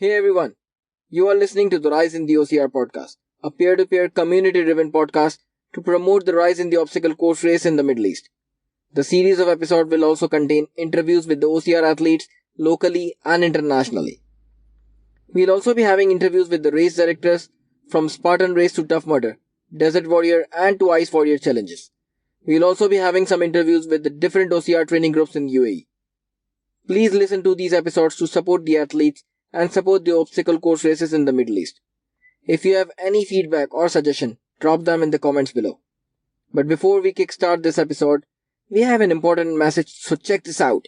Hey everyone, you are listening to the Rise in the OCR podcast, a peer to peer community driven podcast to promote the rise in the obstacle course race in the Middle East. The series of episodes will also contain interviews with the OCR athletes locally and internationally. We'll also be having interviews with the race directors from Spartan Race to Tough Mudder, Desert Warrior, and to Ice Warrior challenges. We'll also be having some interviews with the different OCR training groups in UAE. Please listen to these episodes to support the athletes and support the obstacle course races in the Middle East. If you have any feedback or suggestion, drop them in the comments below. But before we kickstart this episode, we have an important message, so check this out.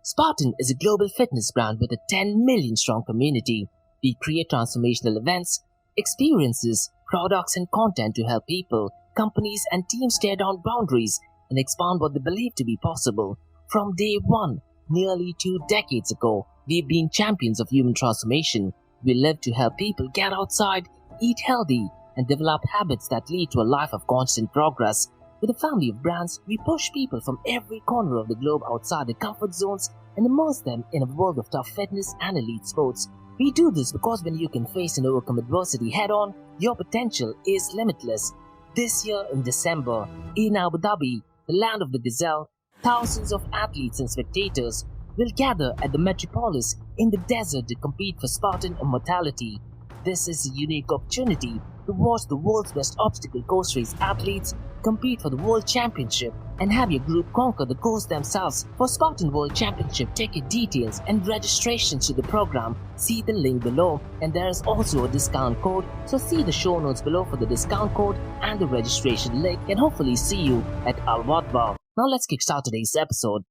Spartan is a global fitness brand with a 10 million strong community. We create transformational events, experiences, products and content to help people, companies and teams tear down boundaries and expand what they believe to be possible. From day one, nearly 2 decades ago, we've been champions of human transformation. We live to help people get outside, eat healthy, and develop habits that lead to a life of constant progress. With a family of brands, we push people from every corner of the globe outside their comfort zones and immerse them in a world of tough fitness and elite sports. We do this because when you can face and overcome adversity head-on, your potential is limitless. This year in December, in Abu Dhabi, the land of the gazelle, thousands of athletes and spectators will gather at the metropolis in the desert to compete for Spartan immortality. This is a unique opportunity to watch the world's best obstacle course race athletes compete for the World Championship and have your group conquer the course themselves. For Spartan World Championship ticket details and registrations to the program, see the link below, and there is also a discount code, so see the show notes below for the discount code and the registration link, and hopefully see you at Al Wadba. Now let's kickstart today's episode.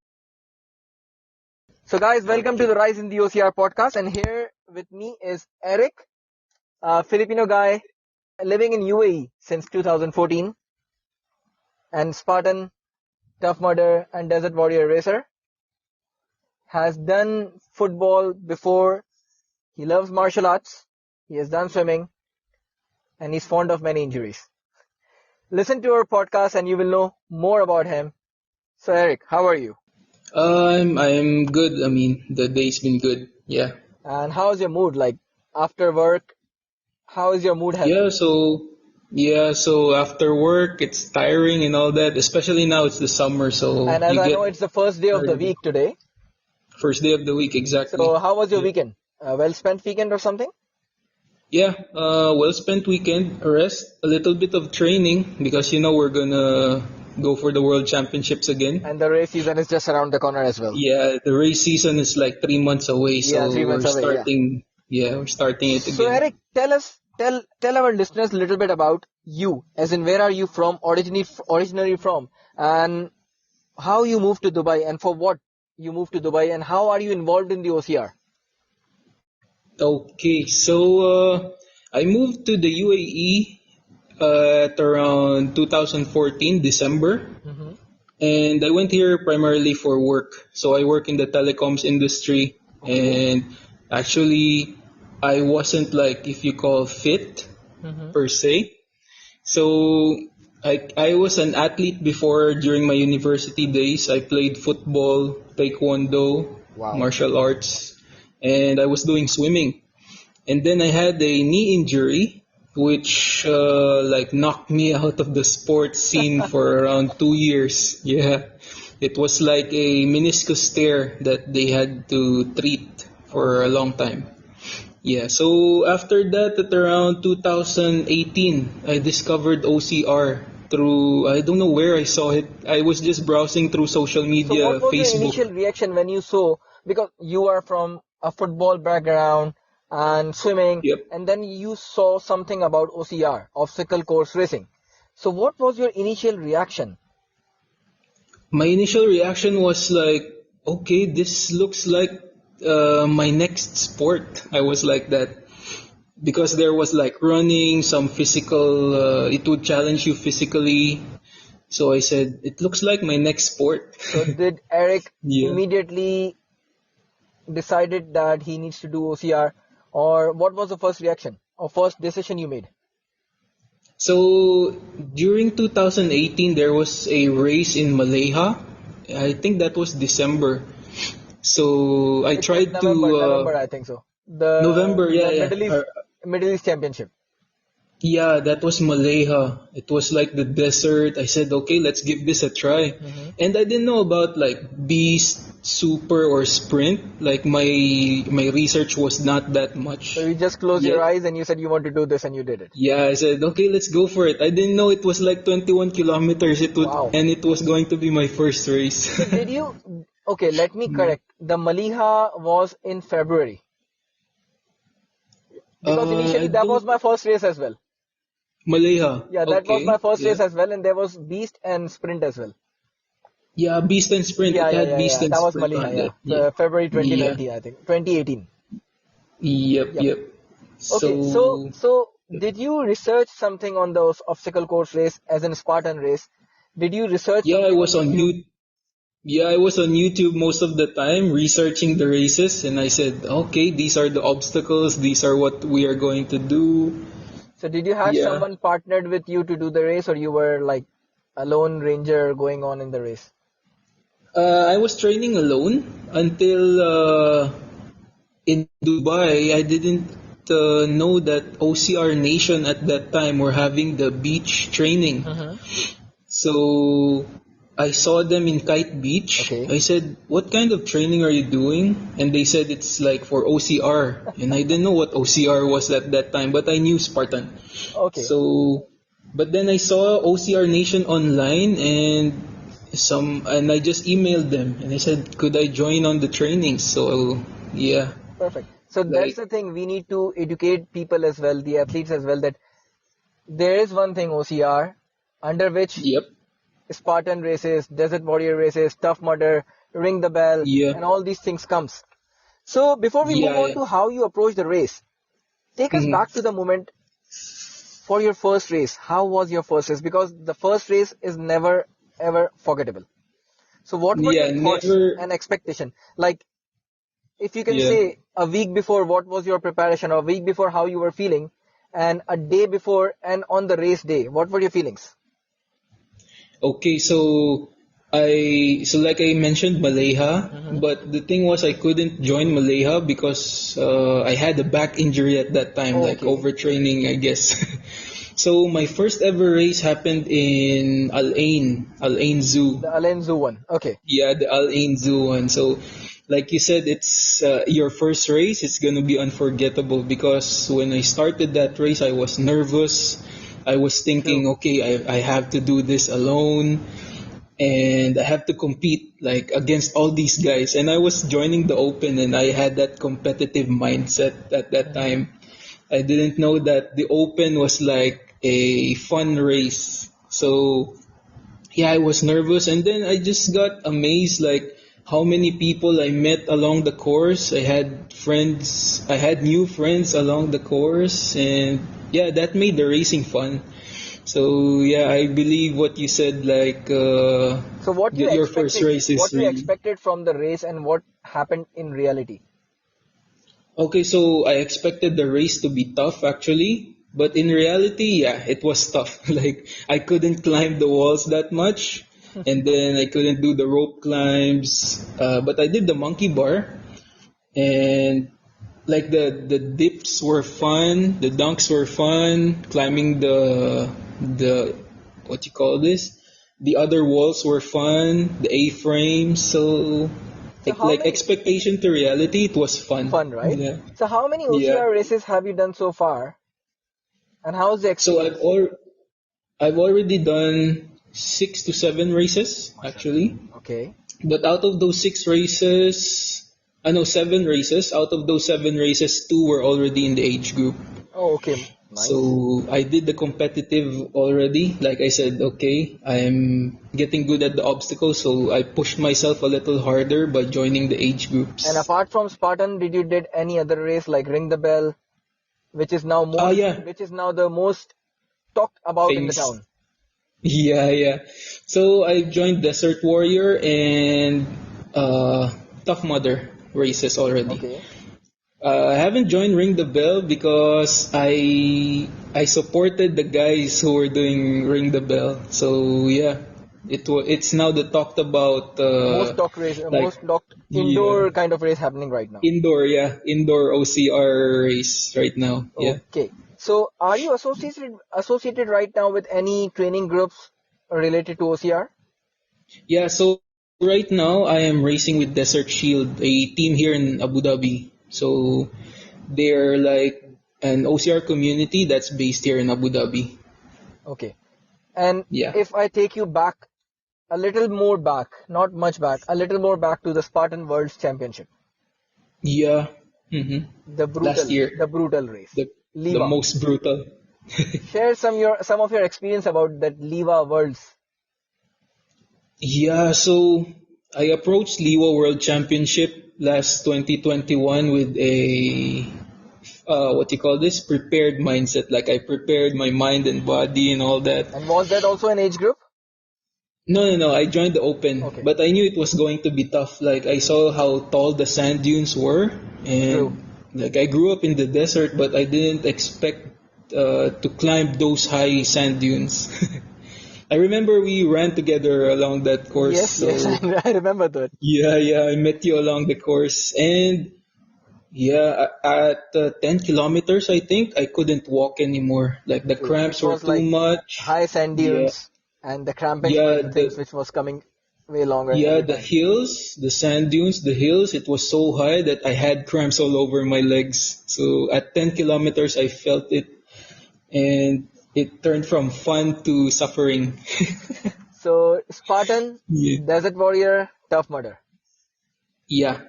So guys, welcome to the Rise in the OCR podcast, and here with me is Erick, a Filipino guy living in UAE since 2014 and Spartan, Tough Mudder and Desert Warrior racer. Has done football before, he loves martial arts, he has done swimming, and he's fond of many injuries. Listen to our podcast and you will know more about him. So Erick, how are you? I'm good. I mean, the day's been good. Yeah. And how's your mood? Like after work, how is your mood health? So after work, it's tiring and all that. Especially now, it's the summer, so And as I know, it's the first day of the week today. First day of the week, exactly. So how was your weekend? Well spent weekend or something? Yeah, well spent weekend. Rest, a little bit of training because we're gonna go for the World Championships again. And the race season is just around the corner as well. Yeah, the race season is like 3 months away, so Yeah, 3 months we're away, starting. Yeah, we're starting it again. So Erick, tell our listeners a little bit about you. As in, where are you from, originally from, and how you moved to Dubai, and for what you moved to Dubai, and how are you involved in the OCR? Okay, so I moved to the UAE at around 2014 December, and I went here primarily for work. So I work in the telecoms industry, and actually I wasn't like, if you call, fit per se. So I was an athlete before. During my university days, I played football, taekwondo, martial arts, and I was doing swimming. And then I had a knee injury, which knocked me out of the sports scene for around 2 years. Yeah, it was like a meniscus tear that they had to treat for a long time. Yeah, so after that, at around 2018, I discovered OCR through, I don't know where I saw it. I was just browsing through social media, So what was Facebook. your initial reaction when you saw, because you are from a football background and swimming, Yep. and then you saw something about OCR, obstacle course racing. So what was your initial reaction? My initial reaction was like, okay, this looks like my next sport. I was like that. Because there was like running, some physical, it would challenge you physically. So I said, it looks like my next sport. So did Erick Yeah. immediately decided that he needs to do OCR, or what was the first reaction or first decision you made? So during 2018, there was a race in Malaysia. I think that was December. So I tried November, to. November, I think so. November, yeah, the yeah. Middle East Championship. Yeah, that was Malayha. It was like the desert. I said, okay, let's give this a try. And I didn't know about like beast, super, or sprint. Like my research was not that So much you just closed your yet. eyes and you said you want to do this and you did it. Yeah, I said, okay, let's go for it. I didn't know it was like 21 kilometers. Wow. And it was going to be my first race. So did you? Okay, let me correct. The Maliha was in February because I initially that was don't. my first race as well. Malayha. Yeah, that was my Okay. first Yeah. race as well, and there was Beast and Sprint as well. Yeah, Beast and Sprint. Yeah, It yeah, had yeah, Beast yeah. and That was Sprint Maliha. on it. Yeah, Yeah. February Yeah. 2019, I think, 2018. Yep, Yep. yep. Okay, so So, did you research something on those obstacle course race as in Spartan race? Did you research yeah, something on YouTube? I was on YouTube most of the time researching the races, and I said, okay, these are the obstacles, these are what we are going to do. So did you have Yeah. someone partnered with you to do the race, or you were like a lone ranger going on in the race? I was training alone until in Dubai. I didn't know that OCR Nation at that time were having the beach training. So I saw them in Kite Beach. Okay. I said, "What kind of training are you doing?" And they said it's like for OCR. And I didn't know what OCR was at that time, but I knew Spartan. Okay. So, but then I saw OCR Nation online and I just emailed them and I said, "Could I join on the training?" So, yeah. Perfect. So that's Like, the thing. We need to educate people as well, the athletes as well, that there is one thing OCR under which yep. Spartan races, Desert Warrior races, Tough Mudder, Ring the Bell, Yeah. and all these things comes. So before we move Yeah, on yeah. to how you approach the race, take us Mhm. back to the moment for your first race. How was your first race? Because the first race is never ever forgettable. So what were your Yeah, thoughts never. and expectation? Like if you can Yeah. say a week before, what was your preparation? Or a week before, how you were feeling, and a day before and on the race day, what were your feelings? Okay, so like I mentioned Malayha, but the thing was I couldn't join Malayha because I had a back injury at that time, like Okay, overtraining, I guess. So my first ever race happened in Al Ain Zoo. the Ain Zoo one. Okay, Yeah, the Al Ain Zoo one. So, like you said, it's your first race. It's gonna be unforgettable because when I started that race, I was nervous. I was true. thinking, okay, I have to do this alone, and I have to compete like against all these guys. And I was joining the Open, and I had that competitive mindset at that time. I didn't know that the Open was like a fun race. So yeah, I was nervous, and then I just got amazed like how many people I met along the course. I had new friends along the course, and yeah, that made the racing fun. So yeah, I believe what you said, like So what you your first expected, race is really from the race, and what happened in reality? okay. So I expected the race to be tough actually, but in reality, yeah, it was tough. Like I couldn't climb the walls that much, and then I couldn't do the rope climbs. But I did the monkey bar, and like the dips were fun, the dunks were fun, climbing the what you call this, the other walls were fun, the A-frames. So So how like many expectation to reality, it was fun. fun, right? Yeah, So how many yeah. OCR races have you done so far, and how's the So experience? I've already done 6 to 7 races actually, Okay, but out of those 6 races, I know 7 races. Out of those 7 races, two were already in the age group. oh, okay, nice. So I did the competitive already. Like I said, okay, I'm getting good at the obstacles, so I pushed myself a little harder by joining the age And groups. apart from Spartan, did you did any other race like Ring the Bell, Ah, yeah, which is now the most talked about in the famous. town? Yeah, yeah. So I joined Desert Warrior and Tough Mudder races already. Okay. I haven't joined Ring the Bell because I supported the guys who were doing Ring the Bell. So yeah, It's now the talked about Most talked race, like most talked yeah, indoor kind of race happening right now. indoor OCR race right now. Yeah. Okay. So are you associated right now with any training groups related to OCR? Yeah, so right now I am racing with Desert Shield, a team here in Abu Dhabi. So they're like an OCR community that's based here in Abu Dhabi. Okay. And Yeah. if I take you back a little more back, not much back, a little more back to the Spartan World Championship, Yeah. hmm the Last brutal, year, the brutal race, the Liva. most brutal. Share some of your experience about that Liva Worlds. Yeah, so I approached Liwa World Championship last 2021 with a what you call this prepared mindset. Like I prepared my mind and body and all that. And was that also an age group? No. I joined the open, Okay. but I knew it was going to be tough. Like I saw how tall the sand dunes were, True. and like I grew up in the desert, but I didn't expect to climb those high sand dunes. I remember we ran together along that course, Yes, so I remember that. yeah, I met you along the course, and yeah, at 10 kilometers, I think I couldn't walk anymore. Like the True. It cramps were was too like much. high sand Yeah, dunes and the cramping side yeah, of things, which was coming way longer yeah, every the time. hills, the sand dunes, the hills, it was so high that I had cramps all over my legs. So at 10 kilometers, I felt it, and it turned from fun to suffering. So Spartan, Yeah, Desert Warrior, Tough Mudder. yeah,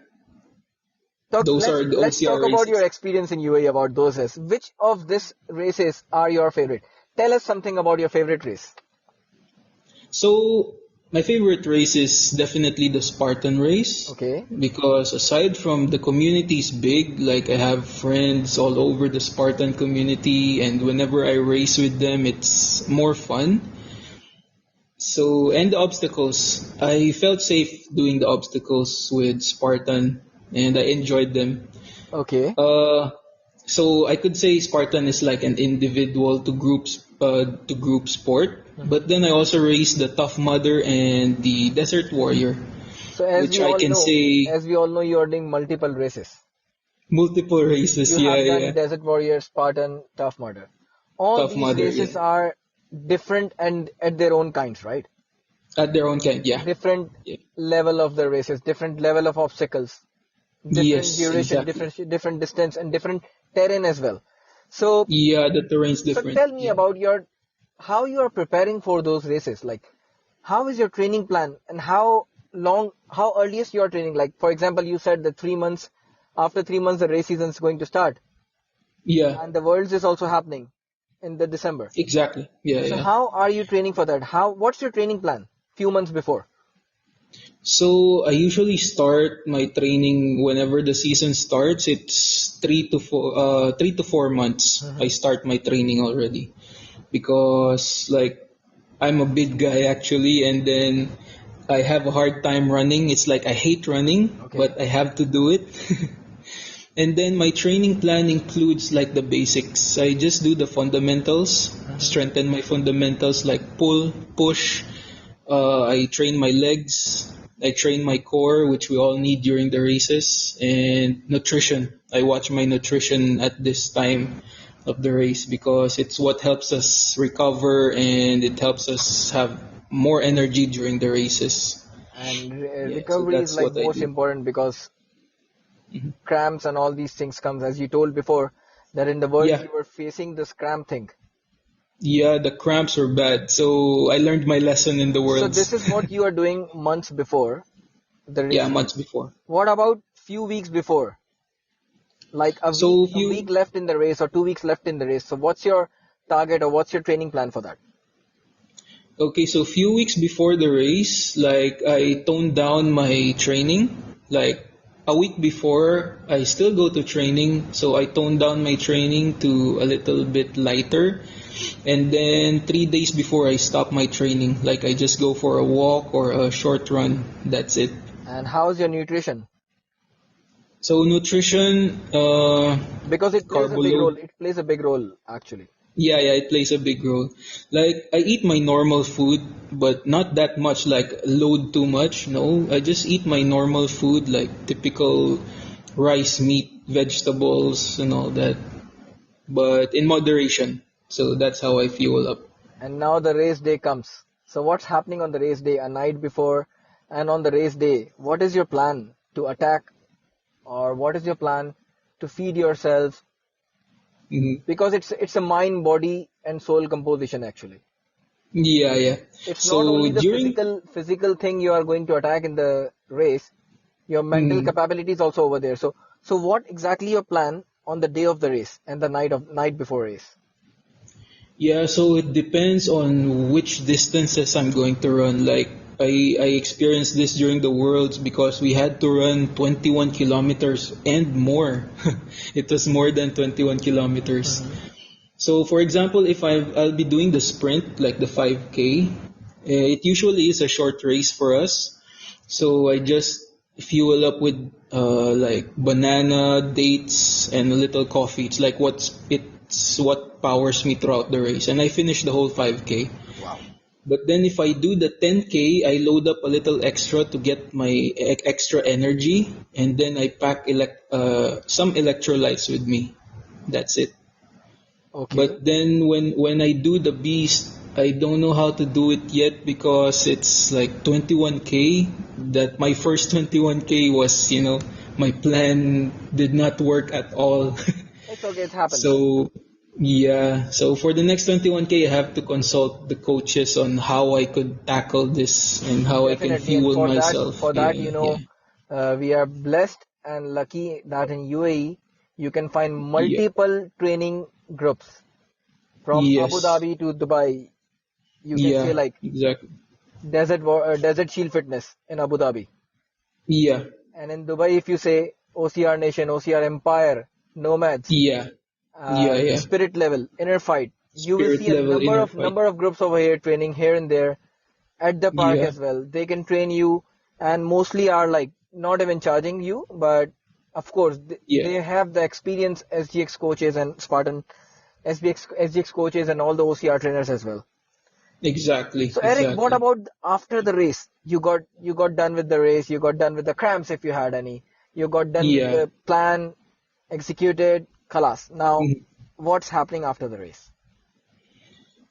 Talk, those let's are the let's OCR talk about your races. experience in UAE about those races. Which of these races are your favorite? Tell us something about your favorite race. So my favorite race is definitely the Spartan race Okay. because aside from the community is big, like I have friends all over the Spartan community, and whenever I race with them, it's more fun. So and the obstacles, I felt safe doing the obstacles with Spartan, and I enjoyed them. Okay. Uh, so I could say Spartan is like an individual to group sport. But then I also race the Tough Mudder and the Desert Warrior, So which I can say as we all know, you are doing multiple races. multiple races. You Yeah, have yeah. done Desert Warrior, Spartan, Tough Mudder. All Tough these Mudder, yeah. races are different and at their own kinds, right? At their own kind, yeah. Different Yeah. level of the races, different level of obstacles, different Yes, duration, exactly. different distance, and different terrain as well. So, Yeah, the terrain's so different. tell me Yeah. about your how you are preparing for those races. Like, how is your training plan and how earliest you are training? Like, for example, you said that 3 months after 3 months the race season is going to start, Yeah, and the Worlds is also happening in the December. exactly. Yeah, So, yeah. how are you training for that? What's your training plan? Few months before. So I usually start my training whenever the season starts. It's 3 to 4 months. I start my training already because like I'm a big guy actually, and then I have a hard time running. It's like I hate running, Okay. but I have to do it. And then my training plan includes like the basics. I just do the fundamentals, strengthen my fundamentals like pull, push. I train my legs. I train my core, which we all need during the races, and nutrition. I watch my nutrition at this time of the race because it's what helps us recover and it helps us have more energy during the races. And Yeah, so recovery is that's like what I most do. important because Mhm. cramps and all these things comes as you told before that in the world Yeah, you were facing this cramp thing. yeah, the cramps were bad. So I learned my lesson in the So worlds. this is what you are doing months before the Yeah, race months starts. before. What about few weeks before? Like So a week few left in the race or 2 weeks left in the race. So what's your target or what's your training plan for that? Okay, so few weeks before the race, like I toned down my training. Like a week before, I still go to training, so I toned down my training to a little bit lighter. And then 3 days before, I stop my training. Like I just go for a walk or a short run. That's it. And how's your nutrition? So nutrition, Because it plays a carbo big role. load. It plays a big role actually. Yeah, yeah, it plays a big role. Like I eat my normal food, but not that much. Like load too much. No, I just eat my normal food, like typical rice, meat, vegetables, and all that, but in moderation. So that's how I fuel up. And now the race day comes. So what's happening on the race day, a night before and on the race day? What is your plan to attack, or what is your plan to feed yourself? Mhm. Because it's a mind, body, and soul composition actually. Yeah, yeah. It's not So only the during, physical thing you are going to attack in the race. Your mental mhm. capability is also over there. So what exactly your plan on the day of the race and the night before race? Yeah, so it depends on which distances I'm going to run. Like I experienced this during the Worlds because we had to run 21 kilometers and more. It was more than 21 kilometers. Hmm. So for example, if I'll be doing the sprint, like the 5K, it usually is a short race for us. So I just fuel up with like banana, dates, and a little coffee. It's what powers me throughout the race, and I finish the whole 5K. Wow. But then if I do the 10K, I load up a little extra to get my extra energy, and then I pack some electrolytes with me. That's it. Okay. But then when I do the beast, I don't know how to do it yet because it's like 21K. That my first 21K was, my plan did not work at all. It's okay. It happens. So yeah, so for the next 21K, I have to consult the coaches on how I could tackle this and how I can Definitely. And fuel myself. for that, Yeah, yeah, we are blessed and lucky that in UAE you can find yeah. multiple training groups from Abu Yes. Dhabi to Dubai. You can say Yeah, like exactly. Desert Shield Fitness in Abu Dhabi. Yeah, And in Dubai, if you say OCR Nation, OCR Empire, Nomads, yeah, yeah, the yeah. spirit level, inner fight, you will Spirit see a level inner fight. number of groups over here training here and there at the park Yeah, as well. They can train you and mostly are like not even charging you, but of course yeah, they have the experience SGX coaches and Spartan SGX coaches and all the OCR trainers as well. exactly, So Eric, what exactly. about after the race? You got done with the race, you got done with the cramps if you had any. You got done with Yeah. the plan, executed, khalas. Now, Mhm. what's happening after the race?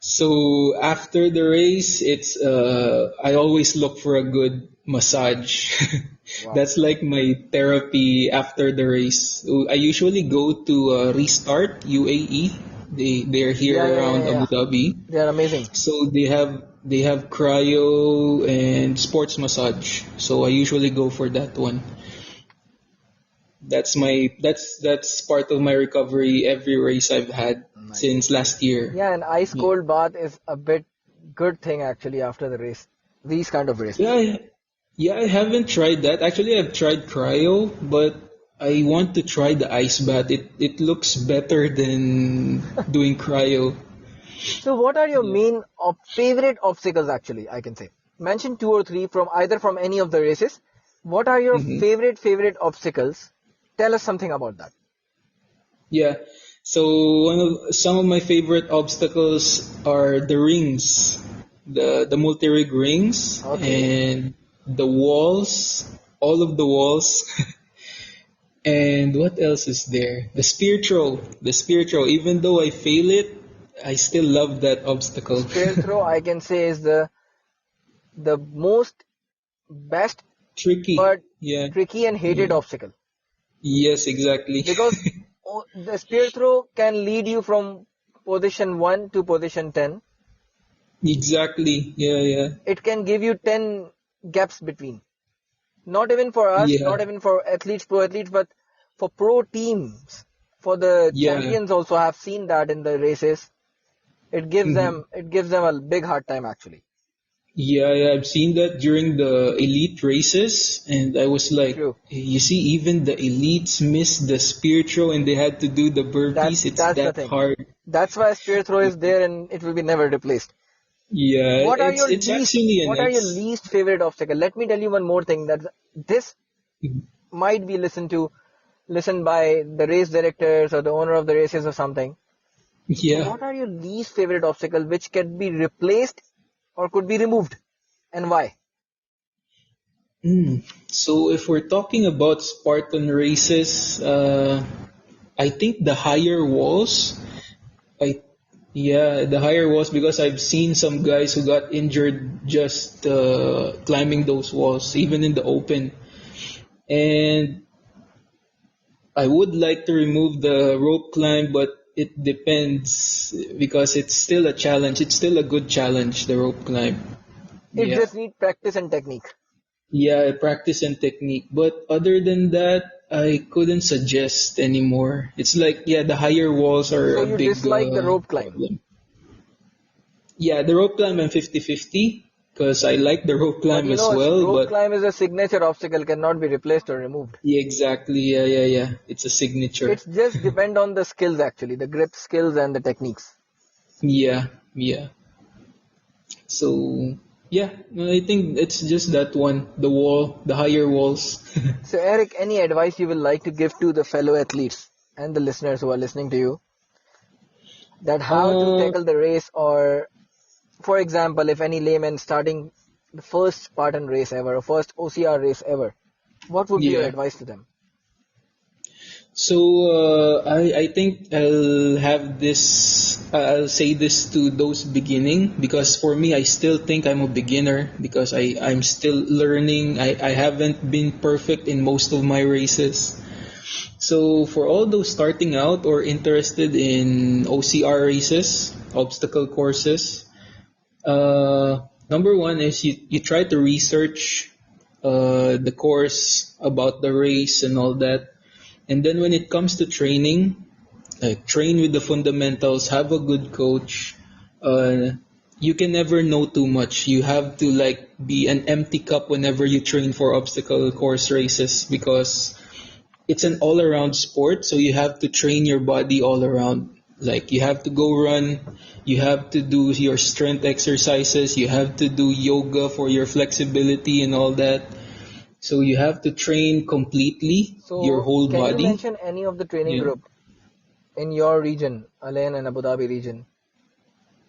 So after the race, it's I always look for a good massage. Wow. That's like my therapy after the race. I usually go to Restart UAE. They're Yeah, here yeah, yeah, around yeah, Abu yeah. Dhabi. They are amazing. So they have cryo and sports massage. So I usually go for that one. That's part of my recovery every race I've had Nice. since last year. Yeah, an ice Yeah. cold bath is a bit good thing actually after the race. These kind of Yeah, races. yeah, I haven't tried that. Actually, I've tried cryo, but I want to try the ice bath. It looks better than doing cryo. So what are your Yeah. main favorite obstacles actually, I can say? Mention two or three from either from any of the races. What are your Hmm. favorite obstacles? Tell us something about that. Yeah. So some of my favorite obstacles are the rings, the multi-rig rings, Okay. and the walls, all of the walls. And what else is there? The spear throw. The spear throw. Even though I fail it, I still love that obstacle. Spear throw, I can say, is the most best Tricky. but Yeah. tricky and hated Yeah. obstacle Yes, exactly. because the spear throw can lead you from position 1 to position 10. Exactly. Yeah, yeah. It can give you 10 gaps between. Not even for us, Yeah. not even for athletes, pro athletes, but for pro teams, for the Yeah. champions also. I have seen that in the races. Hmm. It gives them a big hard time actually. Yeah, yeah, I've seen that during the elite races, and I was like, True. you see, even the elites miss the spear throw and they had to do the burpees. It's That's the that thing. hard. That's why spear throw is there and it will be never replaced. Yeah, it's actually a What are your nice. least favorite obstacle? Let me tell you one more thing that this might be listened by the race directors or the owner of the races or something. So Yeah. what are your least favorite obstacle which can be replaced or could be removed, and why? So if we're talking about Spartan races, I think the higher walls. I Yeah, the higher walls, because I've seen some guys who got injured just climbing those walls, even in the open. And I would like to remove the rope climb, but it depends because it's still a challenge. It's still a good challenge, the rope climb. It Yeah. just need practice and technique. Yeah, practice and technique. But other than that, I couldn't suggest anymore. It's like, yeah, the higher walls are So a you big dislike the rope climb. problem. Yeah, the rope climb I'm 50-50 because I like the rope But climb you as know, well. rope But climb is a signature obstacle, cannot be replaced or removed. yeah, exactly. Yeah, yeah, yeah. It's a signature. It's just depend on the skills actually, the grip skills and the techniques. Yeah, yeah. So, yeah, I think it's just that one, the wall, the higher walls. So Eric, any advice you would like to give to the fellow athletes and the listeners who are listening to you, that how to uh, tackle the race, or for example, if any layman starting the first Spartan race ever, or first OCR race ever, what would be your yeah. advice to them? So I think I'll say this to those beginning, because for me I still think I'm a beginner because I'm still learning. I haven't been perfect in most of my races. So for all those starting out or interested in OCR races, obstacle courses, number one is you try to research the course about the race and all that. And then when it comes to training, like train with the fundamentals, have a good coach. Uh, you can never know too much. You have to like be an empty cup whenever you train for obstacle course races, because it's an all around sport. So you have to train your body all around. Like you have to go run, you have to do your strength exercises, you have to do yoga for your flexibility and all that. So you have to train completely your So whole can you body. mention any of the training Yeah. group in your region, Alain and Abu Dhabi region,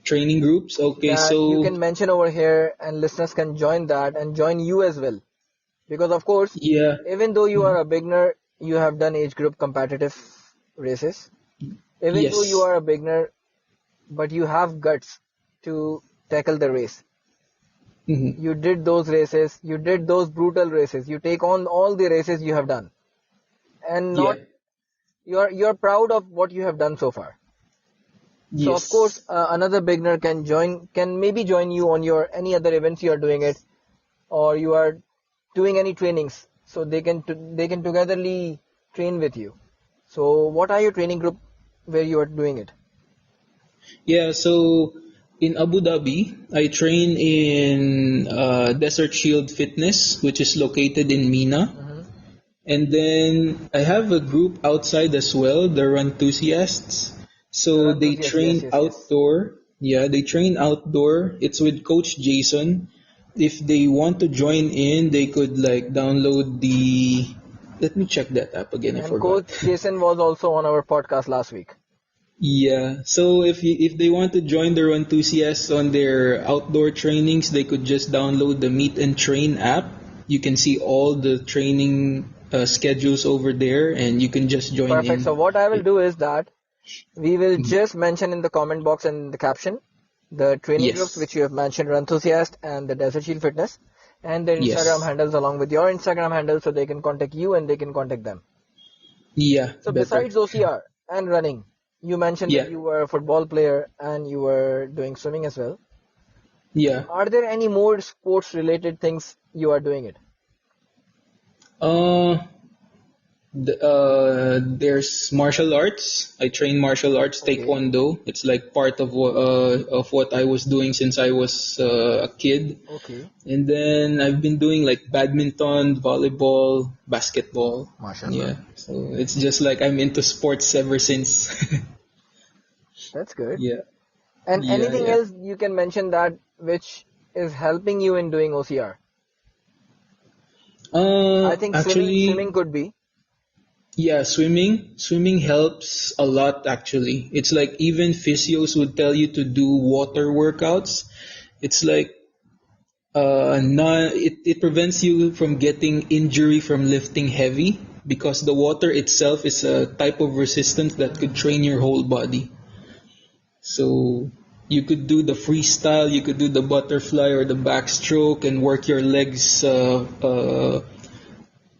Training groups. Okay, that you so can mention over here and listeners can join that and join you as well? Because of course, yeah. even though you are Mhm. a beginner, you have done age group competitive races. Even though you Yes. are a beginner, but you have guts to tackle the race. Hmm. You did those races, you did those brutal races, you take on all the races you have done, and Yeah. not you're proud of what you have done so far. So of course, Yes. another beginner can maybe join you on your any other events you are doing it, or you are doing any trainings, so they can togetherly train with you. So what are your training group where you are doing it? Yeah. So in Abu Dhabi, I train in Desert Shield Fitness, which is located in Mina. Hmm. And then I have a group outside as well, the Run Enthusiasts. The So run they enthusiast, yes, train yes, yes. outdoor. Yeah, they train outdoor. It's with Coach Jason. If they want to join in, they could like download the. Let me check that app again. I And forgot. Coach Jason was also on our podcast last week. Yeah. So if they want to join the Run Enthusiasts on their outdoor trainings, they could just download the Meet and Train app. You can see all the training schedules over there, and you can just join Perfect. So in. what I will It- do is that we will Mhm. just mention in the comment box and the caption the training groups Yes. which you have mentioned, Run Enthusiast and the Desert Shield Fitness, and their Instagram Yes. handles along with your Instagram handle, so they can contact you and they can contact them. Yeah. So Better. besides OCR and running, you mentioned that Yeah. you were a football player and you were doing swimming as well. Yeah. Are there any more sports related things you are doing it? Uh, there's martial arts. I train martial arts, Okay, taekwondo. It's like part of what I was doing since I was a kid. okay, And then I've been doing like badminton, volleyball, basketball. mashallah. Yeah. So it's just like I'm into sports ever since. That's good. Yeah. And Yeah. anything Yeah. else you can mention that which is helping you in doing OCR? I think swimming Actually, could be. Yeah, swimming helps a lot actually. It's like even physios would tell you to do water workouts. It's like it prevents you from getting injury from lifting heavy because the water itself is a type of resistance that could train your whole body. So you could do the freestyle, you could do the butterfly or the backstroke and work your legs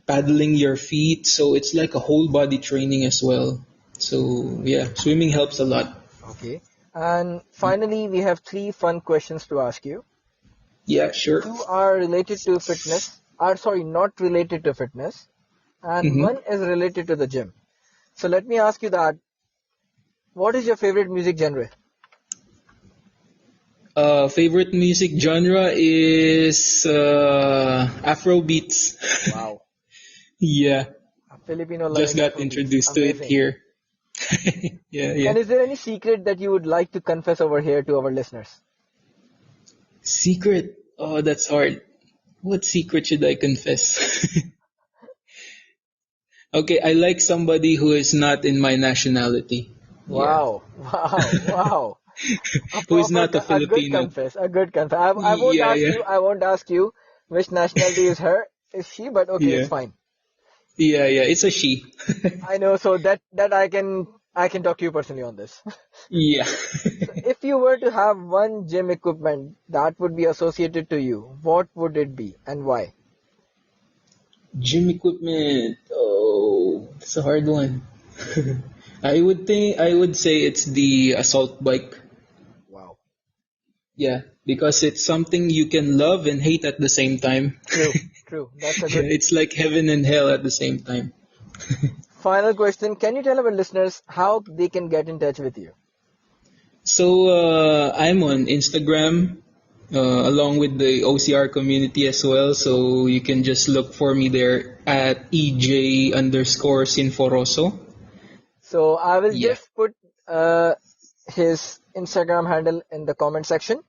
paddling your feet. So it's like a whole body training as well. So yeah, swimming helps a lot. Okay. And finally, we have three fun questions to ask you. Yeah, sure. Two are related to fitness, are sorry, not related to fitness, and Mm-hmm. one is related to the gym. So let me ask you that. What is your favorite music genre? Favorite music genre is Afro beats. Wow. Yeah, A Filipino just loving got Afrobeats. introduced to it Amazing. here. Yeah, yeah. And is there any secret that you would like to confess over here to our listeners? Secret. Oh, that's hard. What secret should I confess? Okay, I like somebody who is not in my nationality. Yeah. Wow, wow, wow. Who is not a A good Filipino. confess, a good confess. Yeah, yeah. I won't ask you which nationality is she, but okay, it's Yeah. fine. Yeah, yeah. It's a she. I know, so that I can talk to you personally on this. Yeah. So if you were to have one gym equipment that would be associated to you, what would it be and why? Gym equipment. Oh, that's a hard one. I would say it's the assault bike. Wow. Yeah, because it's something you can love and hate at the same time. True, true. That's a Yeah, good it's like heaven and hell at the same time. final question. Can you tell our listeners how they can get in touch with you? So I'm on Instagram along with the OCR community as well. So you can just look for me there at EJ underscore Sinforoso. So I will Yeah. just put uh, his Instagram handle in the comment section,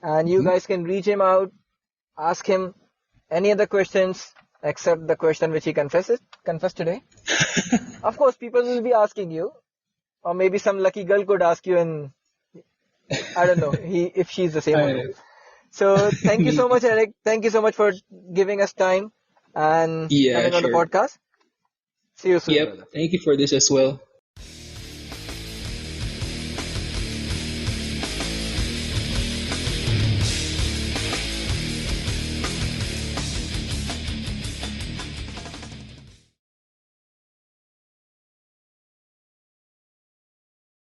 and you Mhm. guys can reach him out, ask him any other questions except the question which he confessed today. Of course, people will be asking you, or maybe some lucky girl could ask you, and I don't know if she's the same or no. I, So thank you so maybe. much, Eric. Thank you so much for giving us time and Yeah, coming on the sure. podcast. See you soon, Yep. brother. Thank you for this as well.